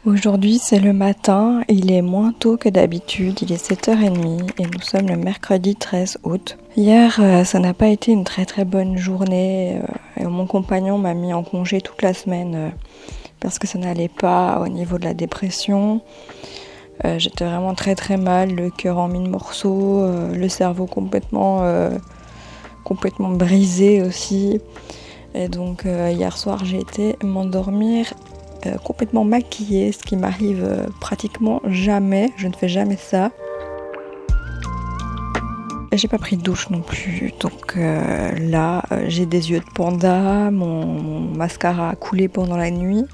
Aujourd'hui, c'est le matin, il est moins tôt que d'habitude, il est 7h30 et nous sommes le mercredi 13 août. Hier, ça n'a pas été une très très bonne journée. Et mon compagnon m'a mis en congé toute la semaine parce que ça n'allait pas au niveau de la dépression. J'étais vraiment très très mal, le cœur en mille morceaux, le cerveau complètement brisé aussi. Et donc hier soir, j'ai été m'endormir complètement maquillée, ce qui m'arrive pratiquement jamais. Je ne fais jamais ça. J'ai pas pris de douche non plus, donc là j'ai des yeux de panda, mon mascara a coulé pendant la nuit.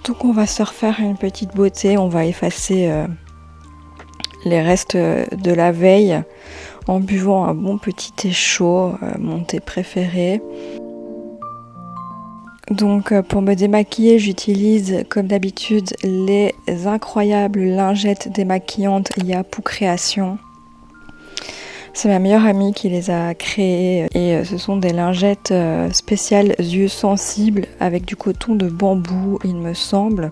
Donc on va se refaire une petite beauté, on va effacer les restes de la veille en buvant un bon petit thé chaud, mon thé préféré. Donc pour me démaquiller, j'utilise comme d'habitude les incroyables lingettes démaquillantes Yapou Création. C'est ma meilleure amie qui les a créées et ce sont des lingettes spéciales yeux sensibles avec du coton de bambou, il me semble.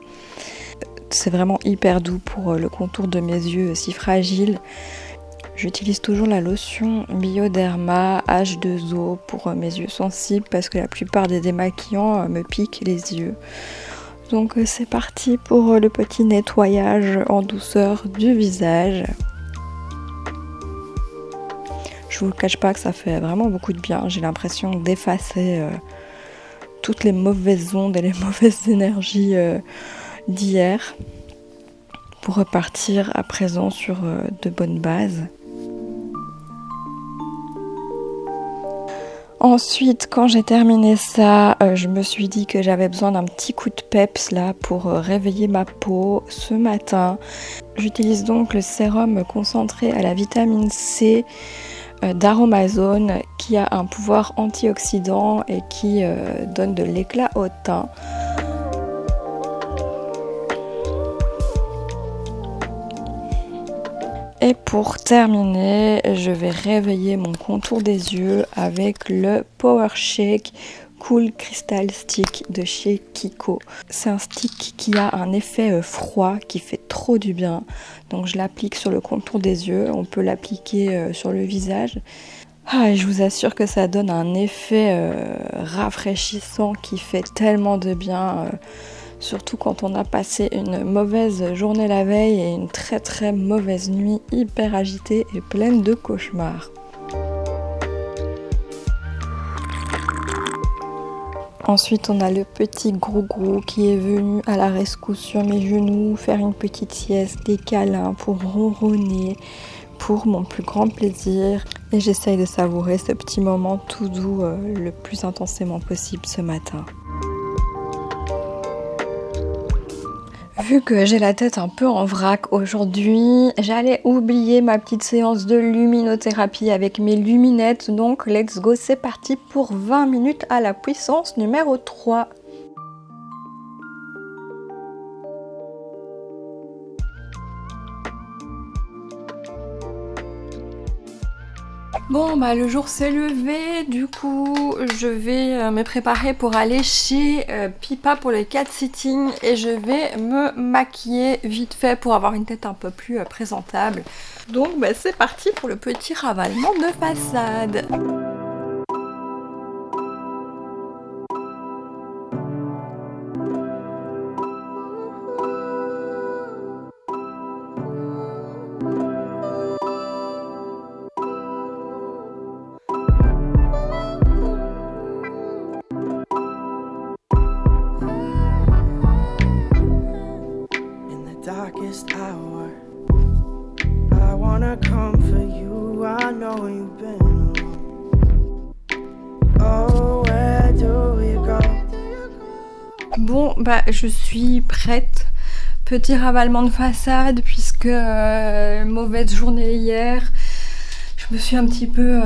C'est vraiment hyper doux pour le contour de mes yeux si fragiles. J'utilise toujours la lotion Bioderma H2O pour mes yeux sensibles parce que la plupart des démaquillants me piquent les yeux. Donc c'est parti pour le petit nettoyage en douceur du visage. Je vous le cache pas que ça fait vraiment beaucoup de bien. J'ai l'impression d'effacer toutes les mauvaises ondes et les mauvaises énergies d'hier pour repartir à présent sur de bonnes bases. Ensuite, quand j'ai terminé ça, je me suis dit que j'avais besoin d'un petit coup de peps là pour réveiller ma peau ce matin. J'utilise donc le sérum concentré à la vitamine C d'Aromazone qui a un pouvoir antioxydant et qui donne de l'éclat au teint. Et pour terminer, je vais réveiller mon contour des yeux avec le Power Shake Cool Crystal Stick de chez Kiko. C'est un stick qui a un effet froid qui fait trop du bien. Donc je l'applique sur le contour des yeux, on peut l'appliquer sur le visage. Et je vous assure que ça donne un effet rafraîchissant qui fait tellement de bien. Surtout quand on a passé une mauvaise journée la veille et une très très mauvaise nuit hyper agitée et pleine de cauchemars. Ensuite on a le petit Grou-Grou qui est venu à la rescousse sur mes genoux, faire une petite sieste, des câlins pour ronronner, pour mon plus grand plaisir. Et j'essaye de savourer ce petit moment tout doux le plus intensément possible ce matin. Vu que j'ai la tête un peu en vrac aujourd'hui, j'allais oublier ma petite séance de luminothérapie avec mes luminettes. Donc let's go, c'est parti pour 20 minutes à la puissance numéro 3. Bon bah le jour s'est levé, du coup je vais me préparer pour aller chez Pipa pour le cat sitting et je vais me maquiller vite fait pour avoir une tête un peu plus présentable. Donc bah, c'est parti pour le petit ravalement de façade. Darkest hour, I wanna comfort you. I know you've been alone. Oh, where do you go? Bon bah je suis prête. Petit ravalement de façade puisque mauvaise journée hier. Je me suis un petit peu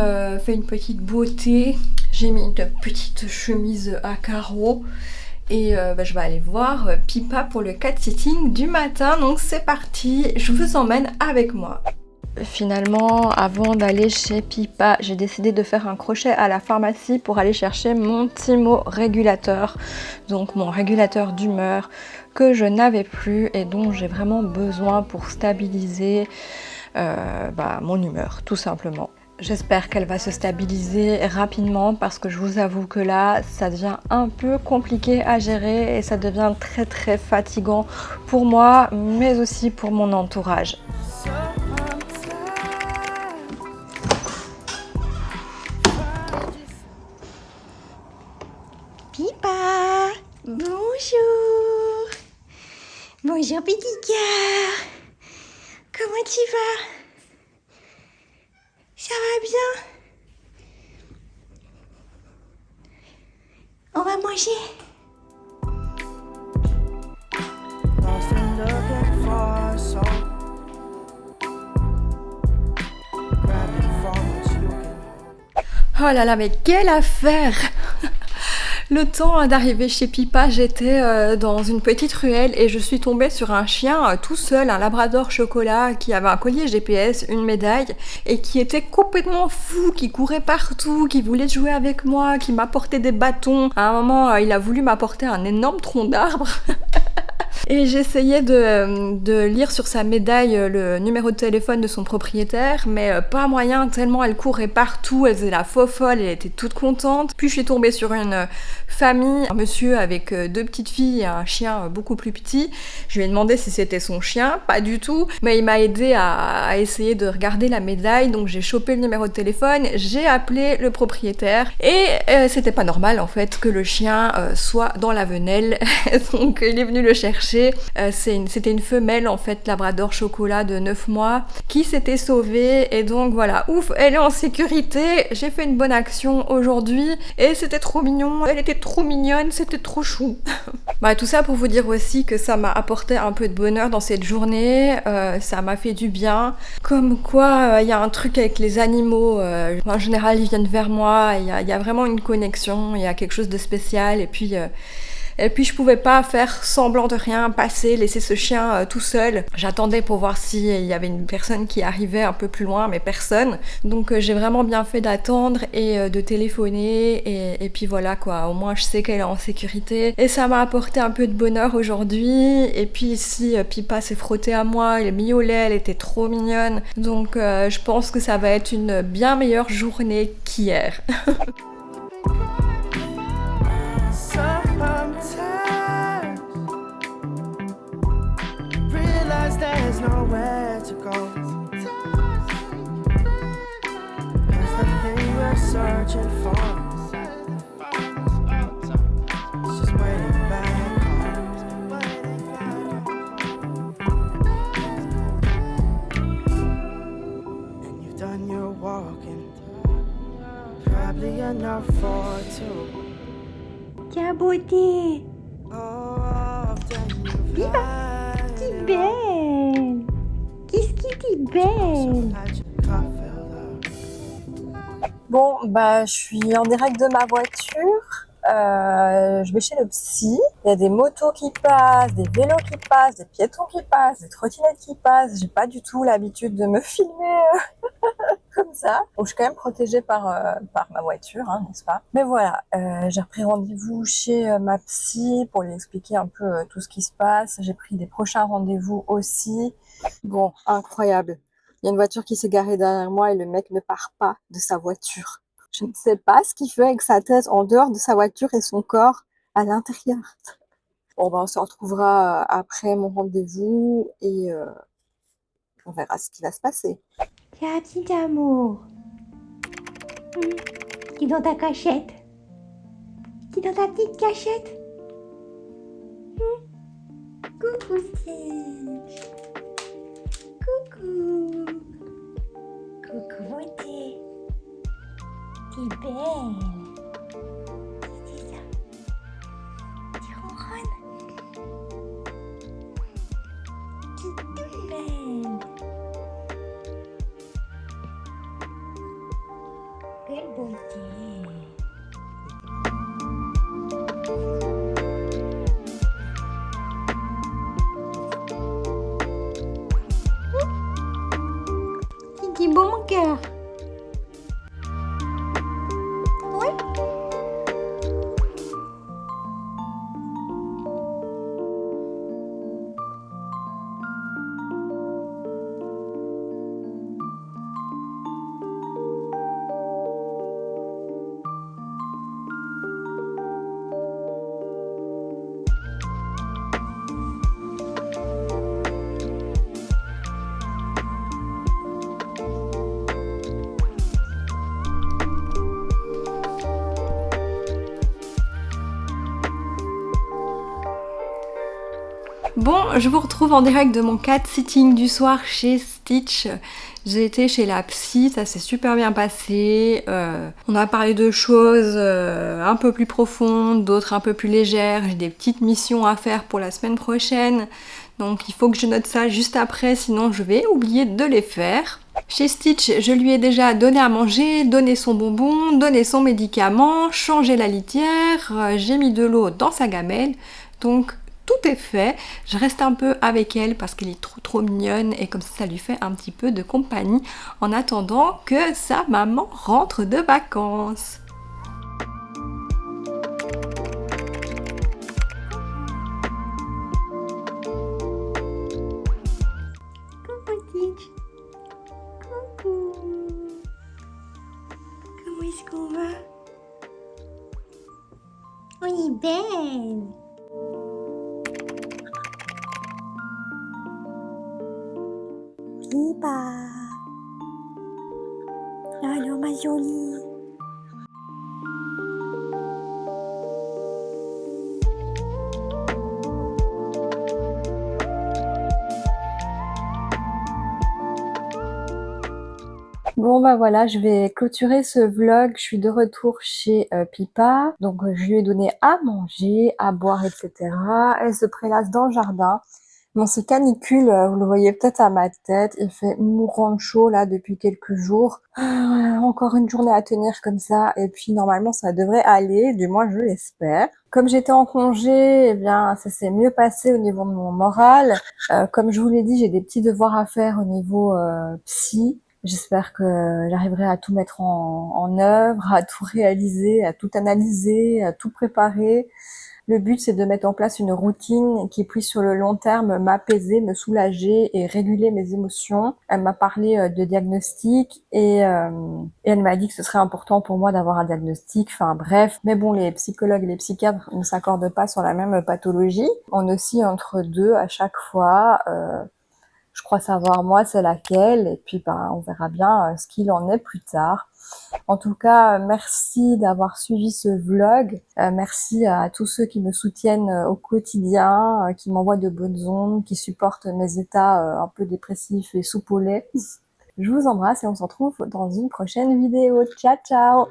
fait une petite beauté. J'ai mis une petite chemise à carreaux. Et je vais aller voir Pipa pour le cat sitting du matin. Donc c'est parti, je vous emmène avec moi. Finalement, avant d'aller chez Pipa, j'ai décidé de faire un crochet à la pharmacie pour aller chercher mon thymorégulateur. Donc mon régulateur d'humeur que je n'avais plus et dont j'ai vraiment besoin pour stabiliser mon humeur, tout simplement. J'espère qu'elle va se stabiliser rapidement parce que je vous avoue que là, ça devient un peu compliqué à gérer et ça devient très très fatigant pour moi, mais aussi pour mon entourage. So I'm tired. Pipa, bonjour. Bonjour petit cœur. Comment tu vas? Ça va bien? On va manger? Lost and looking for a soul. Grabbing for what you can. Oh là là, mais quelle affaire! Le temps d'arriver chez Pipa, j'étais dans une petite ruelle et je suis tombée sur un chien tout seul, un labrador chocolat qui avait un collier GPS, une médaille et qui était complètement fou, qui courait partout, qui voulait jouer avec moi, qui m'apportait des bâtons. À un moment, il a voulu m'apporter un énorme tronc d'arbre. Et j'essayais de lire sur sa médaille le numéro de téléphone de son propriétaire, mais pas moyen, tellement elle courait partout, elle faisait la fofolle, elle était toute contente. Puis je suis tombée sur une famille, un monsieur avec 2 petites filles et un chien beaucoup plus petit. Je lui ai demandé si c'était son chien, pas du tout, mais il m'a aidé à essayer de regarder la médaille, donc j'ai chopé le numéro de téléphone, j'ai appelé le propriétaire, et c'était pas normal en fait que le chien soit dans la venelle, donc il est venu le chercher. C'était une femelle en fait, labrador chocolat de 9 mois qui s'était sauvée et donc voilà, ouf, elle est en sécurité. J'ai fait une bonne action aujourd'hui et c'était trop mignon, elle était trop mignonne, c'était trop chou. Tout ça pour vous dire aussi que ça m'a apporté un peu de bonheur dans cette journée, ça m'a fait du bien. Comme quoi, il y a un truc avec les animaux, en général ils viennent vers moi, il y a vraiment une connexion, il y a quelque chose de spécial et puis je pouvais pas faire semblant de rien, laisser ce chien tout seul. J'attendais pour voir s'il y avait une personne qui arrivait un peu plus loin, mais personne. Donc j'ai vraiment bien fait d'attendre et de téléphoner. Et puis voilà quoi, au moins je sais qu'elle est en sécurité. Et ça m'a apporté un peu de bonheur aujourd'hui. Et puis ici, Pipa s'est frottée à moi, elle est miaulée, elle était trop mignonne. Donc je pense que ça va être une bien meilleure journée qu'hier. So I'm tired. Realize there's nowhere to go. 'Cause the thing we're searching for is just waiting back home. And you've done your walking, probably enough for two. Tiens, beauté. Oh, T'es belle. Qu'est-ce qui t'est belle? Bon, je suis en direct de ma voiture. Je vais chez le psy. Il y a des motos qui passent, des vélos qui passent, des piétons qui passent, des trottinettes qui passent. J'ai pas du tout l'habitude de me filmer comme ça. Bon, je suis quand même protégée par ma voiture, hein, n'est-ce pas? Mais voilà, j'ai repris rendez-vous chez ma psy pour lui expliquer un peu tout ce qui se passe. J'ai pris des prochains rendez-vous aussi. Bon, incroyable. Il y a une voiture qui s'est garée derrière moi et le mec ne part pas de sa voiture. Je ne sais pas ce qu'il fait avec sa tête en dehors de sa voiture et son corps à l'intérieur. Bon, on se retrouvera après mon rendez-vous et on verra ce qui va se passer. Tiens, petit amour. Qui est dans ta cachette? Qui est dans ta petite cachette? Coucou, Stitch. Coucou. Coucou, beauté. T'es belle. C'est ça. Tu ronronnes. T'es belle. Belle beauté. Qui beau mon cœur. Oui. Bon, je vous retrouve en direct de mon cat sitting du soir chez Stitch. J'ai été chez la psy, ça s'est super bien passé. On a parlé de choses un peu plus profondes, d'autres un peu plus légères. J'ai des petites missions à faire pour la semaine prochaine. Donc il faut que je note ça juste après, sinon je vais oublier de les faire. Chez Stitch, je lui ai déjà donné à manger, donné son bonbon, donné son médicament, changé la litière, j'ai mis de l'eau dans sa gamelle. Donc tout est fait. Je reste un peu avec elle parce qu'elle est trop mignonne et comme ça lui fait un petit peu de compagnie en attendant que sa maman rentre de vacances. Coucou Stitch. Coucou. Comment est-ce qu'on va? On est belle. Liba. Alors ma jolie. Bon bah voilà, je vais clôturer ce vlog. Je suis de retour chez Pipa. Donc je lui ai donné à manger, à boire, etc. Elle se prélasse dans le jardin. Bon, c'est canicule, vous le voyez peut-être à ma tête. Il fait mourant de chaud là depuis quelques jours. Encore une journée à tenir comme ça. Et puis normalement ça devrait aller, du moins je l'espère. Comme j'étais en congé, eh bien ça s'est mieux passé au niveau de mon moral. Comme je vous l'ai dit, j'ai des petits devoirs à faire au niveau psy. J'espère que j'arriverai à tout mettre en œuvre, à tout réaliser, à tout analyser, à tout préparer. Le but, c'est de mettre en place une routine qui puisse sur le long terme m'apaiser, me soulager et réguler mes émotions. Elle m'a parlé de diagnostic et elle m'a dit que ce serait important pour moi d'avoir un diagnostic. Enfin bref, mais bon, les psychologues et les psychiatres ne s'accordent pas sur la même pathologie. On oscille entre deux à chaque fois. Je crois savoir moi c'est laquelle et puis ben on verra bien ce qu'il en est plus tard. En tout cas, merci d'avoir suivi ce vlog. Merci à tous ceux qui me soutiennent au quotidien, qui m'envoient de bonnes ondes, qui supportent mes états un peu dépressifs et soupolés. Je vous embrasse et on se retrouve dans une prochaine vidéo. Ciao ciao!